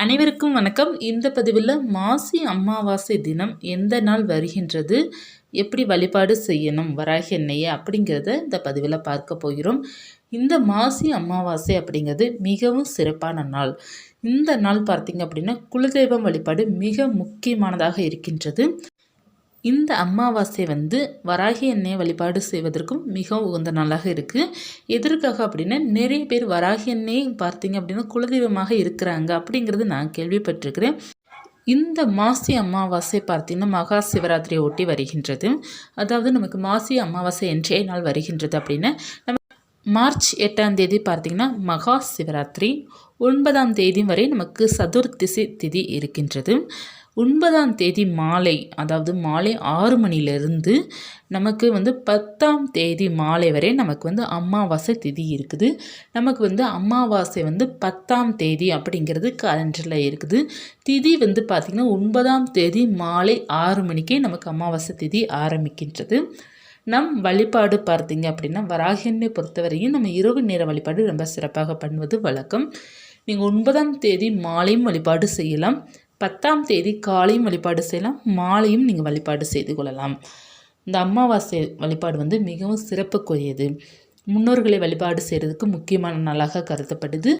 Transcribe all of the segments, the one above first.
அனைவருக்கும் வணக்கம். இந்த பதிவில் மாசி அமாவாசை தினம் எந்த நாள் வருகின்றது, எப்படி வழிபாடு செய்யணும் வராகி அன்னையை அப்படிங்கிறத இந்த பதிவில் பார்க்க போகிறோம். இந்த மாசி அமாவாசை அப்படிங்கிறது மிகவும் சிறப்பான நாள். இந்த நாள் பார்த்திங்க அப்படின்னா குலதெய்வம் வழிபாடு மிக முக்கியமானதாக இருக்கின்றது. இந்த அமாவாசை வராகி அன்னையை வழிபாடு செய்வதற்கும் மிகவும் உகந்த நாளாக இருக்குது. எதற்காக அப்படின்னா நிறைய பேர் வராகி அன்னையை பார்த்திங்க அப்படின்னா குலதெய்வமாக இருக்கிறாங்க அப்படிங்கிறது நான் கேள்விப்பட்டிருக்கிறேன். இந்த மாசி அமாவாசை பார்த்திங்கன்னா மகா சிவராத்திரியை ஒட்டி வருகின்றது. அதாவது நமக்கு மாசி அமாவாசை என்றே நாள் வருகின்றது அப்படின்னா நம்ம மார்ச் 8ஆம் தேதி பார்த்திங்கன்னா மகா சிவராத்திரி, 9ஆம் தேதி வரை நமக்கு சதுர்த்திசி திதி இருக்கின்றது. 9ஆம் தேதி மாலை, அதாவது மாலை 6 மணிலிருந்து நமக்கு 10ஆம் தேதி மாலை வரை நமக்கு அமாவாசை திதி இருக்குது. நமக்கு அமாவாசை 10ஆம் தேதி அப்படிங்கிறது கேலண்டரில் இருக்குது. திதி பார்த்திங்கன்னா 9ஆம் தேதி மாலை 6 மணிக்கே நமக்கு அமாவாசை திதி ஆரம்பிக்கின்றது. நம் வழிபாடு பார்த்திங்க அப்படின்னா வராகி அன்னையை பொறுத்தவரையும் நம்ம இரவு நேர வழிபாடு ரொம்ப சிறப்பாக பண்ணுவது வழக்கம். நீங்கள் 9ஆம் தேதி மாலையும் வழிபாடு செய்யலாம், 10ஆம் தேதி காலையும் வழிபாடு செய்யலாம், மாலையும் நீங்கள் வழிபாடு செய்து கொள்ளலாம். இந்த அமாவாசை வழிபாடு மிகவும் சிறப்புக்குரியது. முன்னோர்களை வழிபாடு செய்கிறதுக்கு முக்கியமான நாளாக கருதப்படுது.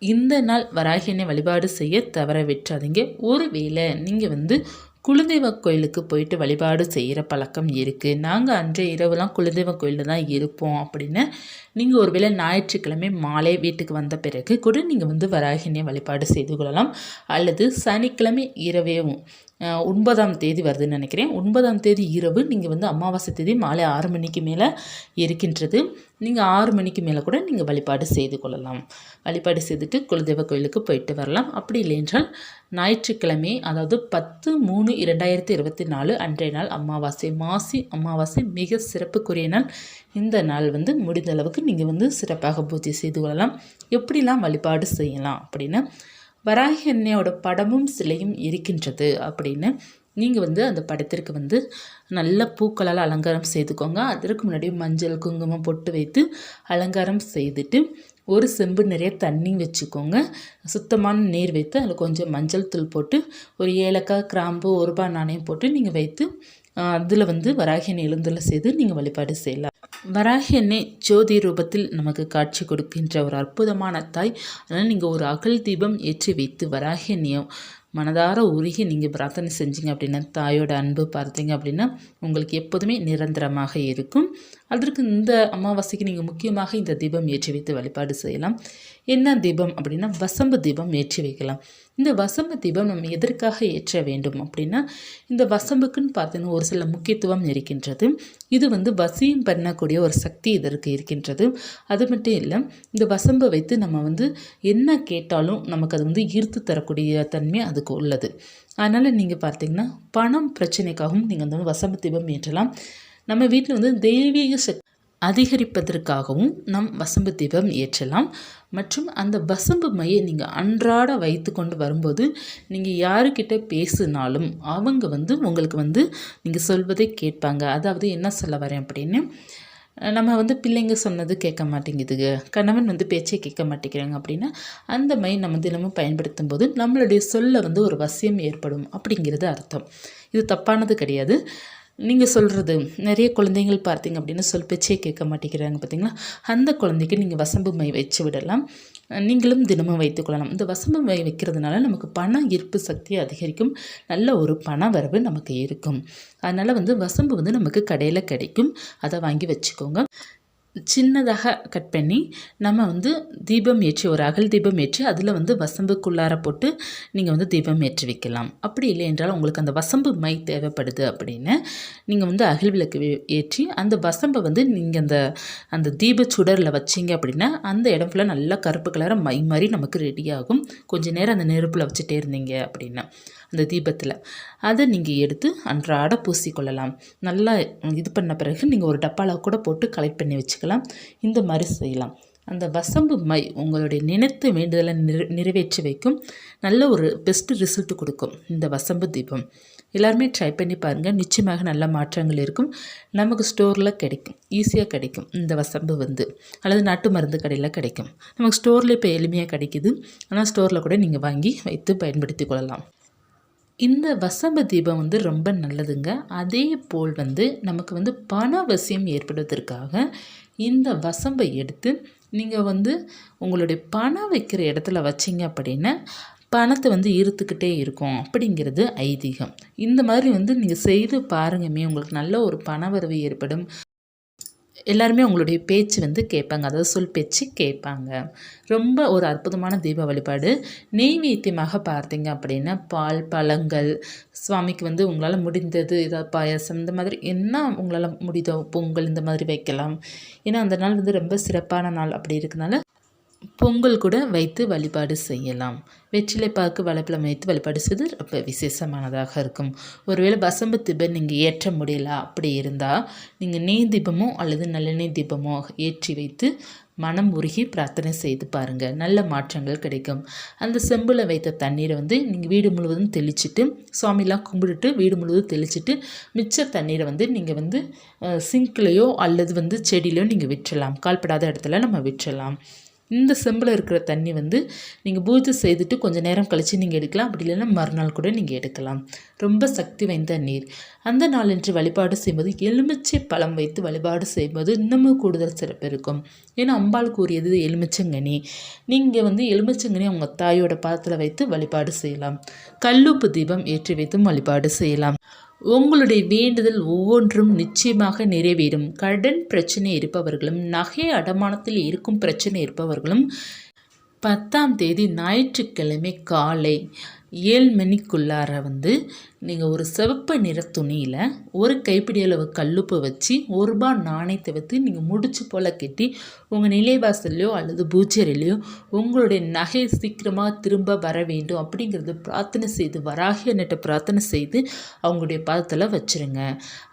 இந்த நாள் வராகி அன்னை வழிபாடு செய்ய தவற விட்டுறாதீங்க. ஒருவேளை நீங்கள் குலதெய்வ கோயிலுக்கு போயிட்டு வழிபாடு செய்கிற பழக்கம் இருக்குது, நாங்கள் அன்றைய இரவுலாம் குலதெய்வ கோயிலில் தான் இருப்போம் அப்படின்னு நீங்கள் ஒருவேளை ஞாயிற்றுக்கிழமை மாலை வீட்டுக்கு வந்த பிறகு கூட நீங்கள் வராகி அன்னையை வழிபாடு செய்து கொள்ளலாம். அல்லது சனிக்கிழமை இரவேவும் 9ஆம் தேதி வருதுன்னு நினைக்கிறேன், 9ஆம் தேதி இரவு நீங்கள் அமாவாசை தேதி மாலை 6 மணிக்கு மேலே இருக்கின்றது. நீங்கள் 6 மணிக்கு மேலே கூட நீங்கள் வழிபாடு செய்து கொள்ளலாம். வழிபாடு செய்துட்டு குலதெய்வ கோயிலுக்கு போயிட்டு வரலாம். அப்படி இல்லைன்றால் ஞாயிற்றுக்கிழமை, அதாவது 10/3/2024 அன்றைய நாள் அமாவாசை, மாசி அமாவாசை மிக சிறப்புக்குரிய நாள். இந்த நாள் முடிந்த அளவுக்கு நீங்கள் சிறப்பாக பூஜை செய்து கொள்ளலாம். எப்படிலாம் வழிபாடு செய்யலாம் அப்படின்னா, வராகி அன்னையோட படமும் சிலையும் இருக்கின்றது அப்படின்னு நீங்கள் அந்த படத்திற்கு நல்ல பூக்களால் அலங்காரம் செய்துக்கோங்க. அதற்கு முன்னாடி மஞ்சள் குங்குமம் பொட்டு வைத்து அலங்காரம் செய்துட்டு ஒரு செம்பு நிறைய தண்ணி வச்சுக்கோங்க. சுத்தமான நீர் வைத்து அதில் கொஞ்சம் மஞ்சள் தூள் போட்டு ஒரு ஏலக்காய், கிராம்பு, 1 ரூபாய் நாணயம் போட்டு நீங்கள் வைத்து அதில் வராகி அன்னை எழுந்தருளை செய்து நீங்கள் வழிபாடு செய்யலாம். வராகி அன்னை ஜோதி ரூபத்தில் நமக்கு காட்சி கொடுக்கின்ற ஒரு அற்புதமான தாய். அதனால் நீங்கள் ஒரு அகல் தீபம் ஏற்றி வைத்து வராகி அன்னையை மனதார உருகி நீங்கள் பிரார்த்தனை செஞ்சீங்க அப்படின்னா தாயோட அன்பு பார்த்தீங்க அப்படின்னா உங்களுக்கு எப்போதுமே நிரந்தரமாக இருக்கும். அதற்கு இந்த அமாவாசைக்கு நீங்கள் முக்கியமாக இந்த தீபம் ஏற்றி வைத்து வழிபாடு செய்யலாம். என்ன தீபம் அப்படின்னா வசம்பு தீபம் ஏற்றி வைக்கலாம். இந்த வசம்பு தீபம் நம்ம எதற்காக ஏற்ற வேண்டும் அப்படின்னா, இந்த வசம்புக்குன்னு பார்த்தீங்கன்னா ஒரு சில முக்கியத்துவம் இருக்கின்றது. இது வசியம் பண்ணக்கூடிய ஒரு சக்தி இதற்கு இருக்கின்றது. அது மட்டும் இல்லை, இந்த வசம்பை வைத்து நம்ம என்ன கேட்டாலும் நமக்கு அது ஈர்த்து தரக்கூடிய தன்மை அதுக்கு உள்ளது. அதனால் நீங்கள் பார்த்தீங்கன்னா பணம் பிரச்சனைக்காகவும் நீங்கள் வசம்பு தீபம் ஏற்றலாம். நம்ம வீட்டில் தெய்வீக சக்தி அதிகரிப்பதற்காகவும் நம் வசம்பு தீபம் ஏற்றலாம். மற்றும் அந்த வசம்பு மையை நீங்கள் அன்றாட வைத்து கொண்டு வரும்போது நீங்கள் யாருக்கிட்ட பேசினாலும் அவங்க உங்களுக்கு நீங்கள் சொல்வதை கேட்பாங்க. அதாவது என்ன சொல்ல வரேன் அப்படின்னு, நம்ம பிள்ளைங்க சொன்னது கேட்க மாட்டேங்குதுங்க, கணவன் பேச்சை கேட்க மாட்டேங்கிறாங்க அப்படின்னா அந்த மை நம்ம தினமும் பயன்படுத்தும் போது நம்மளுடைய சொல்ல ஒரு வசியம் ஏற்படும் அப்படிங்கிறது அர்த்தம். இது தப்பானது கிடையாது. நீங்கள் சொல்கிறது நிறைய குழந்தைங்கள் பார்த்தீங்க அப்படின்னா சொல் பேச்சே கேட்க மாட்டேங்கிறாங்க பார்த்தீங்களா, அந்த குழந்தைக்கு நீங்கள் வசம்பு மை வச்சு விடலாம். நீங்களும் தினமும் வைத்துக்கொள்ளலாம். இந்த வசம்பு மை வைக்கிறதுனால நமக்கு பண ஈர்ப்பு சக்தி அதிகரிக்கும், நல்ல ஒரு பண வரவு நமக்கு இருக்கும். அதனால் வசம்பு நமக்கு கடையில் கிடைக்கும், அதை வாங்கி வச்சுக்கோங்க. சின்னதாக கட் பண்ணி நம்ம தீபம் ஏற்றி ஒரு அகல் தீபம் ஏற்றி அதில் வசம்புக்குள்ளார போட்டு நீங்கள் தீபம் ஏற்றி வைக்கலாம். அப்படி இல்லை என்றால் உங்களுக்கு அந்த வசம்பு மை தேவைப்படுது அப்படின்னு நீங்கள் அகல் விளக்கு ஏற்றி அந்த வசம்பை நீங்கள் அந்த தீப சுடரில் வச்சிங்க அப்படின்னா அந்த இடம் ஃபுல்லாக நல்லா கருப்பு கலராக மை மாதிரி நமக்கு ரெடியாகும். கொஞ்சம் நேரம் அந்த நெருப்பில் வச்சுட்டே இருந்தீங்க அப்படின்னா அந்த தீபத்தில் அதை நீங்கள் எடுத்து அன்றாட பூசிக்கொள்ளலாம். நல்லா இது பண்ண பிறகு நீங்கள் ஒரு டப்பாவில் கூட போட்டு கலெக்ட் பண்ணி வச்சுக்கலாம். இந்த மாதிரி செய்யலாம். அந்த வசம்பு மை உங்களுடைய நினைத்த வேண்டுதலை நிறைவேற்றி வைக்கும், நல்ல ஒரு பெஸ்ட் ரிசல்ட் கொடுக்கும் இந்த வசம்பு தீபம். எல்லாருமே ட்ரை பண்ணி பாருங்கள். நிச்சயமாக நல்ல மாற்றங்கள் இருக்கும். நமக்கு ஸ்டோரில் கிடைக்கும், ஈஸியாக கிடைக்கும். இந்த வசம்பு வந்து அல்லது நாட்டு மருந்து கடையில் கிடைக்கும். நமக்கு ஸ்டோரில் இப்போ எளிமையாக கிடைக்குது. ஆனால் ஸ்டோரில் கூட நீங்கள் வாங்கி வைத்து பயன்படுத்தி கொள்ளலாம். இந்த வசம்ப தீபம் வந்து ரொம்ப நல்லதுங்க. அதே போல் வந்து நமக்கு வந்து பணவசியம் ஏற்படுவதற்காக இந்த வசம்பை எடுத்து நீங்கள் வந்து உங்களுடைய பணம் வைக்கிற இடத்துல வச்சிங்க அப்படின்னா பணத்தை வந்து ஈர்த்துக்கிட்டே இருக்கும் அப்படிங்கிறது ஐதீகம். இந்த மாதிரி வந்து நீங்கள் செய்து பாருங்கமே, உங்களுக்கு நல்ல ஒரு பணவரவு ஏற்படும். எல்லாருமே உங்களுடைய பேச்சு வந்து கேட்பாங்க, அதாவது சொல் பேச்சு கேட்பாங்க. ரொம்ப ஒரு அற்புதமான தீப வழிபாடு. நெய்வேத்தியமாக பார்த்தீங்க அப்படின்னா பால், பழங்கள், சுவாமிக்கு வந்து உங்களால் முடிந்தது ஏதாவது பாயாசம் இந்த மாதிரி என்ன உங்களால் முடியுதோ, பொங்கல் இந்த மாதிரி வைக்கலாம். ஏன்னா அந்த நாள் வந்து ரொம்ப சிறப்பான நாள். அப்படி இருக்கனால பொங்கல் கூட வைத்து வழிபாடு செய்யலாம். வெற்றிலைப்பாக்கு வளைப்பழம் வைத்து வழிபாடு செய்வது ரொம்ப விசேஷமானதாக இருக்கும். ஒருவேளை வசம்பு தீபம் நீங்கள் ஏற்ற முடியல அப்படி இருந்தால் நீங்கள் நெய் தீபமோ அல்லது நல்லெண்ணெய் தீபமோ ஏற்றி வைத்து மனம் உருகி பிரார்த்தனை செய்து பாருங்கள். நல்ல மாற்றங்கள் கிடைக்கும். அந்த செம்பில் வைத்த தண்ணீரை வந்து நீங்கள் வீடு முழுவதும் தெளிச்சுட்டு, சுவாமிலாம் கும்பிட்டுட்டு வீடு முழுவதும் தெளிச்சுட்டு மிச்ச தண்ணீரை வந்து நீங்கள் வந்து சிங்க்லேயோ அல்லது வந்து செடியிலையோ நீங்கள் விட்டுறலாம். கால்படாத இடத்துல நம்ம விட்டுறலாம். இந்த செம்பில் இருக்கிற தண்ணி வந்து நீங்கள் பூஜை செய்துட்டு கொஞ்சம் நேரம் கழித்து நீங்கள் எடுக்கலாம். அப்படி இல்லைன்னா மறுநாள் கூட நீங்கள் எடுக்கலாம். ரொம்ப சக்தி வாய்ந்த நீர். அந்த நாளன்று வழிபாடு செய்யும்போது எலுமிச்சை பழம் வைத்து வழிபாடு செய்யும்போது இன்னமும் கூடுதல் சிறப்பு இருக்கும். ஏன்னா அம்பாள் கூறியது எலுமிச்சங்கனி. நீங்கள் வந்து எலுமிச்சங்கனி உங்கள் தாயோட பாதத்தில் வைத்து வழிபாடு செய்யலாம். கல்லுப்பு தீபம் ஏற்றி வைத்தும் வழிபாடு செய்யலாம். உங்களுடைய வேண்டுதல் ஒவ்வொன்றும் நிச்சயமாக நிறைவேறும். கடன் பிரச்சனை இருப்பவர்களும், நகை அடமானத்தில் இருக்கும் பிரச்சனை இருப்பவர்களும் 10ஆம் தேதி ஞாயிற்றுக்கிழமை காலை 7 மணிக்குள்ளார வந்து நீங்கள் ஒரு சிவப்பு நிற துணியில் ஒரு கைப்பிடி அளவு கல்லுப்பு வச்சு ₹1 நாணயத்தை வைத்து நீங்கள் முடிச்சு போல் கட்டி உங்கள் நிலைவாசல்லையோ அல்லது பூஜையிலையோ உங்களுடைய நகை சீக்கிரமாக திரும்ப வர வேண்டும் அப்படிங்கிறது பிரார்த்தனை செய்து வராகி அன்னைட்ட பிரார்த்தனை செய்து அவங்களுடைய பாதத்தில் வச்சுருங்க.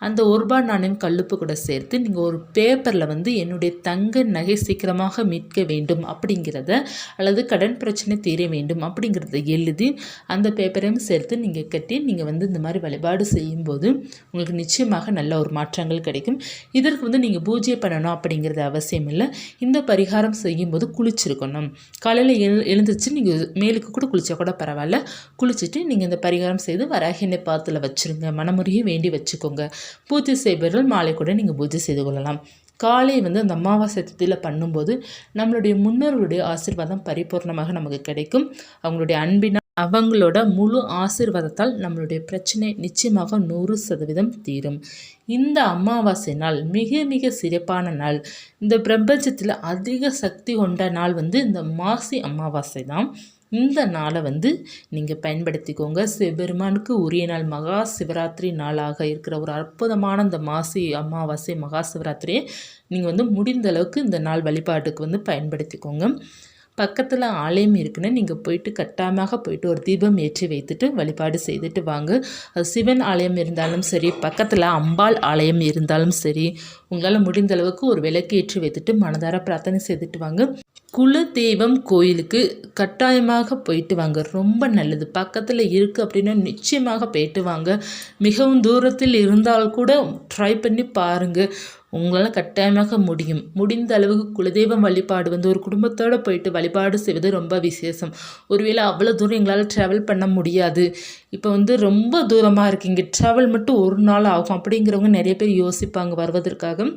அந்த ₹1 நாணயம் கல்லுப்பு கூட சேர்த்து நீங்கள் ஒரு பேப்பரில் வந்து என்னுடைய தங்க நகை சீக்கிரமாக மீட்க வேண்டும் அப்படிங்கிறத அல்லது கடன் பிரச்சனை தீர வேண்டும் அப்படிங்கிறத எழுதி அந்த பேப்பரையும் சேர்த்து நீங்கள் கட்டி நீங்கள் வந்து இந்த மாதிரி வழிபாடு செய்யும்போது உங்களுக்கு நிச்சயமாக நல்ல ஒரு மாற்றங்கள் கிடைக்கும். இதற்கு வந்து நீங்கள் பூஜை பண்ணணும் அப்படிங்கிறது அவசியம் இல்லை. இந்த பரிகாரம் செய்யும்போது குளிச்சிருக்கணும். காலையில் எழுந்திரிச்சு நீங்கள் மேலுக்கு கூட குளிச்சா கூட பரவாயில்ல. குளிச்சுட்டு நீங்கள் இந்த பரிகாரம் செய்து வராகி அன்னை பாதத்தில் வச்சுருங்க. மனமுருகி வேண்டி வச்சுக்கோங்க. பூஜை செய்பவர்கள் மாலை கூட நீங்கள் பூஜை செய்து கொள்ளலாம். காலை வந்து அந்த அமாவாசை திதியில் பண்ணும்போது நம்மளுடைய முன்னோர்களுடைய ஆசீர்வாதம் பரிபூர்ணமாக நமக்கு கிடைக்கும். அவங்களுடைய அன்பினால் அவங்களோட முழு ஆசீர்வாதத்தால் நம்மளுடைய பிரச்சனை நிச்சயமாக 100% தீரும். இந்த அமாவாசை நாள் மிக மிக சிறப்பான நாள். இந்த பிரபஞ்சத்தில் அதிக சக்தி கொண்ட நாள் வந்து இந்த மாசி அமாவாசை தான். இந்த நாளை வந்து நீங்கள் பயன்படுத்திக்கோங்க. சிவபெருமானுக்கு உரிய நாள் மகா சிவராத்திரி நாளாக இருக்கிற ஒரு அற்புதமான இந்த மாசி அமாவாசை மகா சிவராத்திரியை நீங்கள் வந்து முடிந்த அளவுக்கு இந்த நாள் வழிபாட்டுக்கு வந்து பயன்படுத்திக்கோங்க. பக்கத்தில் ஆலயம் இருக்குன்னு நீங்கள் போயிட்டு கட்டாயமாக போயிட்டு ஒரு தீபம் ஏற்றி வைத்துட்டு வழிபாடு செய்துட்டு வாங்க. அது சிவன் ஆலயம் இருந்தாலும் சரி, பக்கத்தில் அம்பாள் ஆலயம் இருந்தாலும் சரி, உங்களால் முடிந்த அளவுக்கு ஒரு விளக்கு ஏற்றி வைத்துட்டு மனதார பிரார்த்தனை செய்துட்டு வாங்க. குல தெய்வம் கோயிலுக்கு கட்டாயமாக போயிட்டு வாங்க. ரொம்ப நல்லது. பக்கத்தில் இருக்குது அப்படின்னா நிச்சயமாக போயிட்டு வாங்க. மிகவும் தூரத்தில் இருந்தால் கூட ட்ரை பண்ணி பாருங்கள். உங்களால் கட்டாயமாக முடியும். முடிந்த அளவுக்கு குலதெய்வம் வழிபாடு வந்து ஒரு குடும்பத்தோடு போயிட்டு வழிபாடு செய்வது ரொம்ப விசேஷம். ஒருவேளை அவ்வளோ தூரம் எங்களால் ட்ராவல் பண்ண முடியாது, இப்போ வந்து ரொம்ப தூரமாக இருக்கீங்க, ட்ராவல் மட்டும் ஒரு நாள் ஆகும் அப்படிங்கிறவங்க நிறைய பேர் யோசிப்பாங்க வருவதற்காக.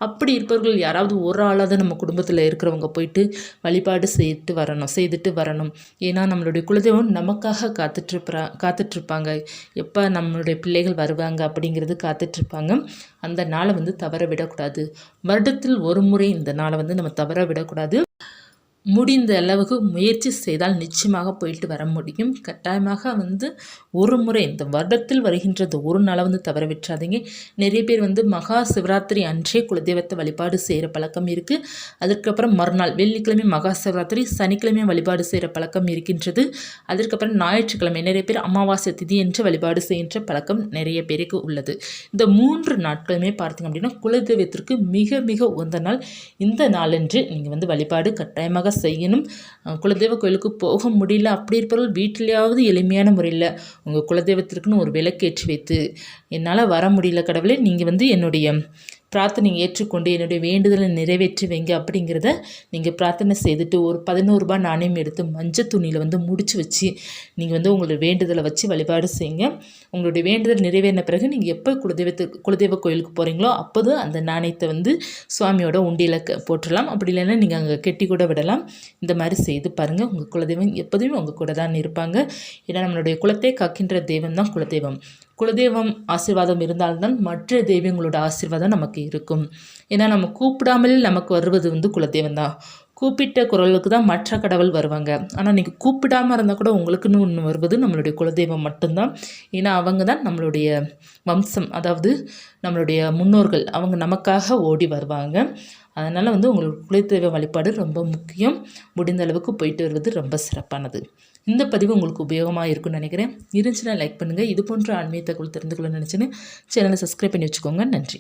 அப்படி இருப்பவர்கள் யாராவது ஒரு ஆளாவது நம்ம குடும்பத்தில் இருக்கிறவங்க போயிட்டு வழிபாடு செய்துட்டு வரணும். ஏன்னா நம்மளுடைய குலதெய்வம் நமக்காக காத்துட்ருப்பாங்க. எப்போ நம்மளுடைய பிள்ளைகள் வருவாங்க அப்படிங்கிறது காத்துட்ருப்பாங்க. அந்த நாளை வந்து தவற விடக்கூடாது. வருடத்தில் ஒரு முறை இந்த நாளை வந்து நம்ம தவற விடக்கூடாது. முடிந்த அளவுக்கு முயற்சி செய்தால் நிச்சயமாக போயிட்டு வர முடியும். கட்டாயமாக வந்து ஒரு முறை இந்த வருடத்தில் வருகின்றது ஒரு நாளை வந்து தவற விட்டுறாதீங்க. நிறைய பேர் வந்து மகா சிவராத்திரி அன்றே குலதெய்வத்தை வழிபாடு செய்கிற பழக்கம் இருக்குது. அதற்கப்புறம் மறுநாள் வெள்ளிக்கிழமை மகா சிவராத்திரி, சனிக்கிழமை வழிபாடு செய்கிற பழக்கம் இருக்கின்றது. அதற்கப்புறம் ஞாயிற்றுக்கிழமை நிறைய பேர் அமாவாசை திதி என்று வழிபாடு செய்கின்ற பழக்கம் நிறைய பேருக்கு உள்ளது. இந்த 3 நாட்களுமே பார்த்திங்க அப்படின்னா குலதெய்வத்திற்கு மிக மிக உகந்த நாள். இந்த நாளன்று நீங்கள் வந்து வழிபாடு கட்டாயமாக செய்யணும். குலதெய்வ கோயிலுக்கு போக முடியல அப்படி இருப்பவர்கள் வீட்டிலேயாவது எளிமையான முறையில் உங்கள் குலதெய்வத்திற்குன்னு ஒரு விளக்கேற்றி வைத்து, என்னால் வர முடியல கடவுளே, நீங்கள் வந்து என்னுடைய பிரார்த்தனை ஏற்றுக்கொண்டு என்னுடைய வேண்டுதலை நிறைவேற்றி வைங்க அப்படிங்கிறத நீங்கள் பிரார்த்தனை செய்துட்டு ஒரு 11 ரூபாய் நாணயம் எடுத்து மஞ்சள் துணியில் வந்து முடிச்சு வச்சு நீங்கள் வந்து உங்களுடைய வேண்டுதலை வச்சு வழிபாடு செய்யுங்க. உங்களுடைய வேண்டுதல் நிறைவேறின பிறகு நீங்கள் எப்போ குலதெய்வ கோயிலுக்கு போகிறீங்களோ அப்போது அந்த நாணயத்தை வந்து சுவாமியோட உண்டியில் போட்டுடலாம். அப்படி இல்லைன்னா நீங்கள் அங்கே கெட்டி கூட விடலாம். இந்த மாதிரி செய்து பாருங்கள். உங்கள் குலதெய்வம் எப்போதுமே உங்கள் கூட தான் இருப்பாங்க. ஏன்னா நம்மளுடைய குலத்தை காக்கின்ற தெய்வம் தான் குலதெய்வம். குலதெய்வம் ஆசீர்வாதம் இருந்தால்தான் மற்ற தெய்வங்களோட ஆசீர்வாதம் நமக்கு இருக்கும். ஏன்னா நம்ம கூப்பிடாமல் நமக்கு வருவது வந்து குலதெய்வம் தான். கூப்பிட்ட குரலுக்கு தான் மற்ற கடவுள் வருவாங்க. ஆனால் நீங்கள் கூப்பிடாமல் இருந்தால் கூட உங்களுக்குன்னு ஒன்று வருவது நம்மளுடைய குலதெய்வம் மட்டும்தான். ஏன்னா அவங்க தான் நம்மளுடைய வம்சம், அதாவது நம்மளுடைய முன்னோர்கள். அவங்க நமக்காக ஓடி வருவாங்க. அதனால் வந்து உங்களுக்கு குலதெய்வ வழிபாடு ரொம்ப முக்கியம். முடிந்த அளவுக்கு போயிட்டு வருவது ரொம்ப சிறப்பானது. இந்த பதிவு உங்களுக்கு உபயோகமாக இருக்கும்னு நினைக்கிறேன். இருந்துச்சுன்னா லைக் பண்ணுங்கள். இது போன்ற ஆன்மீக தகவல் தெரிந்து கொள்ள நினச்சின்னு சேனலை சப்ஸ்கிரைப் பண்ணி வச்சுக்கோங்க. நன்றி.